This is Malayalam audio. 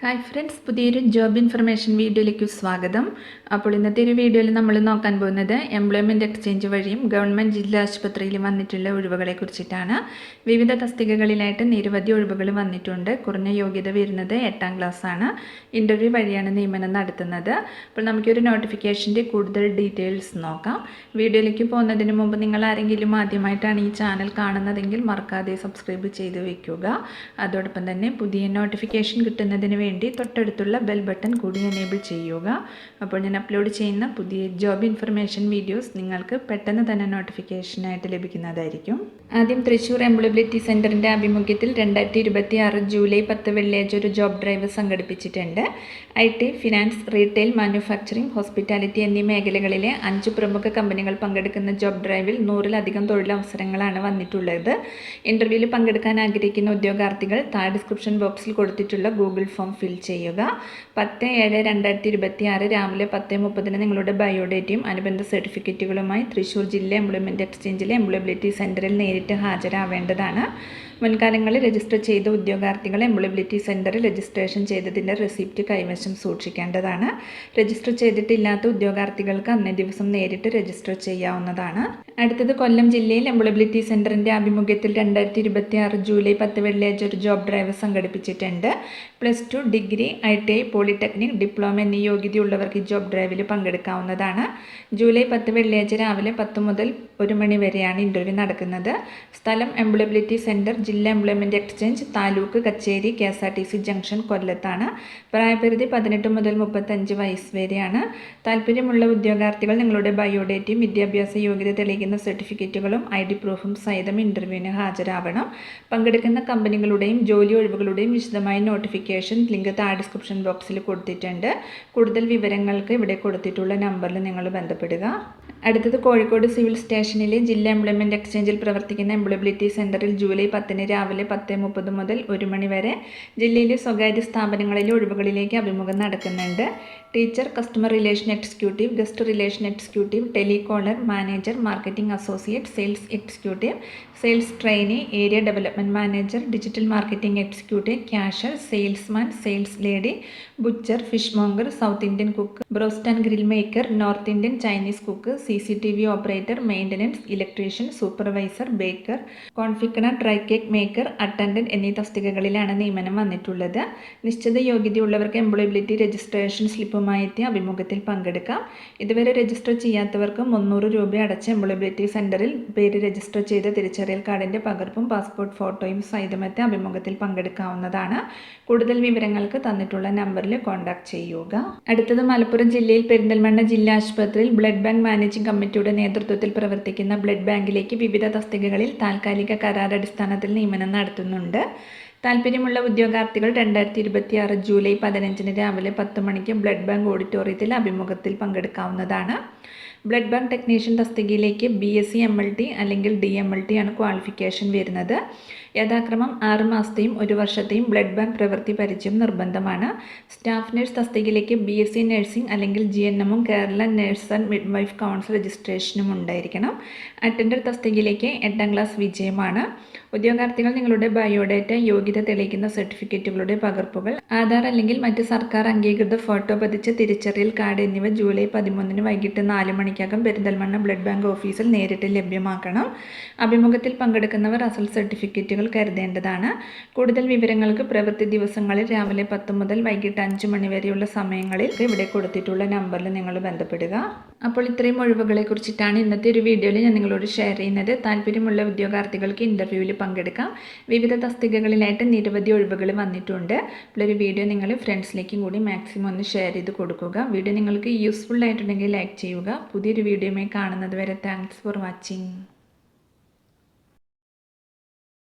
ഹായ് ഫ്രണ്ട്സ്, പുതിയൊരു ജോബ് ഇൻഫർമേഷൻ വീഡിയോയിലേക്ക് സ്വാഗതം. അപ്പോൾ ഇന്നത്തെ ഒരു വീഡിയോയിൽ നമ്മൾ നോക്കാൻ പോകുന്നത് എംപ്ലോയ്മെൻറ്റ് എക്സ്ചേഞ്ച് വഴിയും ഗവൺമെൻറ് ജില്ലാ ആശുപത്രിയിൽ വന്നിട്ടുള്ള ഒഴിവുകളെ കുറിച്ചിട്ടാണ്. വിവിധ തസ്തികകളിലായിട്ട് നിരവധി ഒഴിവുകൾ വന്നിട്ടുണ്ട്. കുറഞ്ഞ യോഗ്യത വരുന്നത് 8ാം ക്ലാസ്സാണ്. ഇൻ്റർവ്യൂ വഴിയാണ് നിയമനം നടത്തുന്നത്. അപ്പോൾ നമുക്കൊരു നോട്ടിഫിക്കേഷൻ്റെ കൂടുതൽ ഡീറ്റെയിൽസ് നോക്കാം. വീഡിയോയിലേക്ക് പോകുന്നതിന് മുമ്പ് നിങ്ങൾ ആരെങ്കിലും ആദ്യമായിട്ടാണ് ഈ ചാനൽ കാണുന്നതെങ്കിൽ മറക്കാതെ സബ്സ്ക്രൈബ് ചെയ്ത് വയ്ക്കുക. അതോടൊപ്പം തന്നെ പുതിയ നോട്ടിഫിക്കേഷൻ കിട്ടുന്നതിന് വേണ്ടി തൊട്ടടുത്തുള്ള ബെൽ ബട്ടൺ കൂടി എനേബിൾ ചെയ്യുക. അപ്പോൾ ഞാൻ അപ്ലോഡ് ചെയ്യുന്ന പുതിയ ജോബ് ഇൻഫർമേഷൻ വീഡിയോസ് നിങ്ങൾക്ക് പെട്ടെന്ന് തന്നെ നോട്ടിഫിക്കേഷനായിട്ട് ലഭിക്കുന്നതായിരിക്കും. ആദ്യം തൃശ്ശൂർ എംപ്ലോയബിലിറ്റി സെൻറ്ററിൻ്റെ ആഭിമുഖ്യത്തിൽ 2026 ജൂലൈ 10 വെള്ളിയാഴ്ച ഒരു ജോബ് ഡ്രൈവ് സംഘടിപ്പിച്ചിട്ടുണ്ട്. IT, finance, retail, manufacturing, hospitality എന്നീ മേഖലകളിലെ 5 പ്രമുഖ കമ്പനികൾ പങ്കെടുക്കുന്ന ജോബ് ഡ്രൈവിൽ 100-ലധികം തൊഴിലവസരങ്ങളാണ് വന്നിട്ടുള്ളത്. ഇൻ്റർവ്യൂവിൽ പങ്കെടുക്കാൻ ആഗ്രഹിക്കുന്ന ഉദ്യോഗാർത്ഥികൾ താഴെ ഡിസ്ക്രിപ്ഷൻ ബോക്സിൽ കൊടുത്തിട്ടുള്ള ഗൂഗിൾ ഫോം ഫിൽ ചെയ്യുക. 10/7/2026 രാവിലെ 10:30 നിങ്ങളുടെ ബയോഡേറ്റയും അനുബന്ധ സർട്ടിഫിക്കറ്റുകളുമായി തൃശ്ശൂർ ജില്ലാ എംപ്ലോയ്മെൻറ്റ് എക്സ്ചേഞ്ചിലെ എംപ്ലോയബിലിറ്റി സെൻറ്ററിൽ നേരിട്ട് ഹാജരാവേണ്ടതാണ്. മുൻകാലങ്ങളിൽ രജിസ്റ്റർ ചെയ്ത ഉദ്യോഗാർത്ഥികൾ എംപ്ലോയബിലിറ്റി സെൻറ്ററിൽ രജിസ്ട്രേഷൻ ചെയ്തതിൻ്റെ റെസിപ്റ്റ് കൈവശം സൂക്ഷിക്കേണ്ടതാണ്. രജിസ്റ്റർ ചെയ്തിട്ടില്ലാത്ത ഉദ്യോഗാർത്ഥികൾക്ക് അന്നേ ദിവസം നേരിട്ട് രജിസ്റ്റർ ചെയ്യാവുന്നതാണ്. അടുത്തത് കൊല്ലം ജില്ലയിൽ എംപ്ലോയബിലിറ്റി സെൻറ്ററിൻ്റെ ആഭിമുഖ്യത്തിൽ 2026 ജൂലൈ 10 വെള്ളിയാഴ്ച ഒരു ജോബ് ഡ്രൈവ് സംഘടിപ്പിച്ചിട്ടുണ്ട്. +2, ഡിഗ്രി, ITI, പോളിടെക്നിക്, ഡിപ്ലോമ എന്നീ യോഗ്യതയുള്ളവർക്ക് ഈ ജോബ് ഡ്രൈവിൽ പങ്കെടുക്കാവുന്നതാണ്. ജൂലൈ 10 വെള്ളിയാഴ്ച രാവിലെ 10 മുതൽ 1 മണി വരെയാണ് ഇൻ്റർവ്യൂ നടക്കുന്നത്. സ്ഥലം എംപ്ലോയബിലിറ്റി സെൻറ്റർ, ജില്ലാ എംപ്ലോയ്മെൻറ്റ് എക്സ്ചേഞ്ച്, താലൂക്ക് കച്ചേരി, KSRTC ജംഗ്ഷൻ, കൊല്ലത്താണ്. പ്രായപരിധി 18 മുതൽ 35 വയസ്സ് വരെയാണ്. താല്പര്യമുള്ള ഉദ്യോഗാർത്ഥികൾ നിങ്ങളുടെ ബയോഡേറ്റയും വിദ്യാഭ്യാസ യോഗ്യത തെളിയിക്കുന്ന സർട്ടിഫിക്കറ്റുകളും ID പ്രൂഫും സഹിതം ഇൻ്റർവ്യൂവിന് ഹാജരാവണം. പങ്കെടുക്കുന്ന കമ്പനികളുടെയും ജോലി ഒഴിവുകളുടെയും വിശദമായ നോട്ടിഫിക്കേഷൻ ലിങ്ക് താഴെ ഡിസ്ക്രിപ്ഷൻ ബോക്സിൽ കൊടുത്തിട്ടുണ്ട്. കൂടുതൽ വിവരങ്ങൾക്ക് ഇവിടെ കൊടുത്തിട്ടുള്ള നമ്പറിൽ നിങ്ങൾ ബന്ധപ്പെടുക. അടുത്തത് കോഴിക്കോട് സിവിൽ സ്റ്റേഷനിലെ ജില്ലാ എംപ്ലോയ്മെൻറ്റ് എക്സ്ചേഞ്ചിൽ പ്രവർത്തിക്കുന്ന എംപ്ലോയബിലിറ്റി സെൻറ്ററിൽ ജൂലൈ 10 രാവിലെ 10:30 മുതൽ 1 മണി വരെ ജില്ലയിലെ സ്വകാര്യ സ്ഥാപനങ്ങളിലെ ഒഴിവുകളിലേക്ക് അഭിമുഖം നടക്കുന്നുണ്ട്. Teacher, customer relation executive, guest relation executive, telecaller, manager, marketing associate, sales executive, sales trainee, area development manager, digital marketing executive, cashier, salesman, sales lady, butcher, fishmonger, south Indian cook, broast and grill maker, north Indian Chinese cook, CCTV operator, maintenance, electrician, supervisor, baker, confectioner, dry cake maker, attendant എന്നീ തസ്തികകളിലാണ് നിയമനം വന്നിട്ടുള്ളത്. നിശ്ചിത യോഗ്യതയുള്ളവർക്ക് എംപ്ലോയബിലിറ്റി രജിസ്ട്രേഷൻ സ്ലിപ്പുമായി എത്തി അഭിമുഖത്തിൽ പങ്കെടുക്കാം. ഇതുവരെ രജിസ്റ്റർ ചെയ്യാത്തവർക്ക് 300 രൂപ അടച്ച് എംപ്ലോയബിലിറ്റി സെൻറ്ററിൽ പേര് രജിസ്റ്റർ ചെയ്ത തിരിച്ചറിയൽ കാർഡിൻ്റെ പകർപ്പും പാസ്പോർട്ട് ഫോട്ടോയും സഹിതമെത്തി അഭിമുഖത്തിൽ പങ്കെടുക്കാവുന്നതാണ്. കൂടുതൽ വിവരങ്ങൾക്ക് തന്നിട്ടുള്ള നമ്പറിൽ കോൺടാക്ട് ചെയ്യുക. അടുത്തത് മലപ്പുറം ജില്ലയിൽ പെരിന്തൽമണ്ണ ജില്ലാ ആശുപത്രിയിൽ ബ്ലഡ് ബാങ്ക് മാനേജിംഗ് കമ്മിറ്റിയുടെ നേതൃത്വത്തിൽ പ്രവർത്തിക്കുന്ന ബ്ലഡ് ബാങ്കിലേക്ക് വിവിധ തസ്തികകളിൽ താൽക്കാലിക കരാർ അടിസ്ഥാനത്തിൽ നിയമനം നടത്തുന്നുണ്ട്. താല്പര്യമുള്ള ഉദ്യോഗാർത്ഥികൾ 2026 ജൂലൈ 15 രാവിലെ 10 മണിക്ക് ബ്ലഡ് ബാങ്ക് ഓഡിറ്റോറിയത്തിൽ അഭിമുഖത്തിൽ പങ്കെടുക്കാവുന്നതാണ്. ബ്ലഡ് ബാങ്ക് ടെക്നീഷ്യൻ തസ്തികയിലേക്ക് BSc MLT അല്ലെങ്കിൽ DMLT ആണ് ക്വാളിഫിക്കേഷൻ വരുന്നത്. യഥാക്രമം 6 മാസത്തെയും 1 വർഷത്തെയും ബ്ലഡ് ബാങ്ക് പ്രവൃത്തി പരിചയം നിർബന്ധമാണ്. സ്റ്റാഫ് നഴ്സ് തസ്തികയിലേക്ക് BSc നഴ്സിംഗ് അല്ലെങ്കിൽ GNM-ഉം Kerala nurse and midwife council രജിസ്ട്രേഷനും ഉണ്ടായിരിക്കണം. അറ്റൻഡർ തസ്തികയിലേക്ക് 8ാം ക്ലാസ് വിജയമാണ്. ഉദ്യോഗാർത്ഥികൾ നിങ്ങളുടെ ബയോഡേറ്റ, യോഗ്യത തെളിയിക്കുന്ന സർട്ടിഫിക്കറ്റുകളുടെ പകർപ്പുകൾ, ആധാർ അല്ലെങ്കിൽ മറ്റ് സർക്കാർ അംഗീകൃത ഫോട്ടോ പതിച്ച തിരിച്ചറിയൽ കാർഡ് എന്നിവ ജൂലൈ 13 വൈകിട്ട് 4 മണിക്കകം പെരിന്തൽമണ്ണ ബ്ലഡ് ബാങ്ക് ഓഫീസിൽ നേരിട്ട് ലഭ്യമാക്കണം. അഭിമുഖത്തിൽ പങ്കെടുക്കുന്നവർ അസൽ സർട്ടിഫിക്കറ്റുകൾ കരുതേണ്ടതാണ്. കൂടുതൽ വിവരങ്ങൾക്ക് പ്രവൃത്തി ദിവസങ്ങളിൽ രാവിലെ 10 മുതൽ വൈകിട്ട് 5 മണി വരെയുള്ള സമയങ്ങളിൽ ഇവിടെ കൊടുത്തിട്ടുള്ള നമ്പറിൽ നിങ്ങൾ ബന്ധപ്പെടുക. അപ്പോൾ ഇത്രയും ഒഴിവുകളെ കുറിച്ചിട്ടാണ് ഇന്നത്തെ ഒരു വീഡിയോയിൽ ഞാൻ നിങ്ങളോട് ഷെയർ ചെയ്യുന്നത്. താല്പര്യമുള്ള ഉദ്യോഗാർത്ഥികൾക്ക് ഇൻ്റർവ്യൂവിൽ പങ്കെടുക്കാം. വിവിധ തസ്തികകളിലായിട്ട് നിരവധി ഒഴിവുകൾ വന്നിട്ടുണ്ട്. അപ്പോൾ ഒരു വീഡിയോ നിങ്ങൾ ഫ്രണ്ട്സിലേക്കും കൂടി മാക്സിമം ഒന്ന് ഷെയർ ചെയ്ത് കൊടുക്കുക. വീഡിയോ നിങ്ങൾക്ക് യൂസ്ഫുൾ ആയിട്ടുണ്ടെങ്കിൽ ലൈക്ക് ചെയ്യുക. പുതിയൊരു വീഡിയോയുമായി കാണുന്നത് വരെ താങ്ക്സ് ഫോർ വാച്ചിങ്.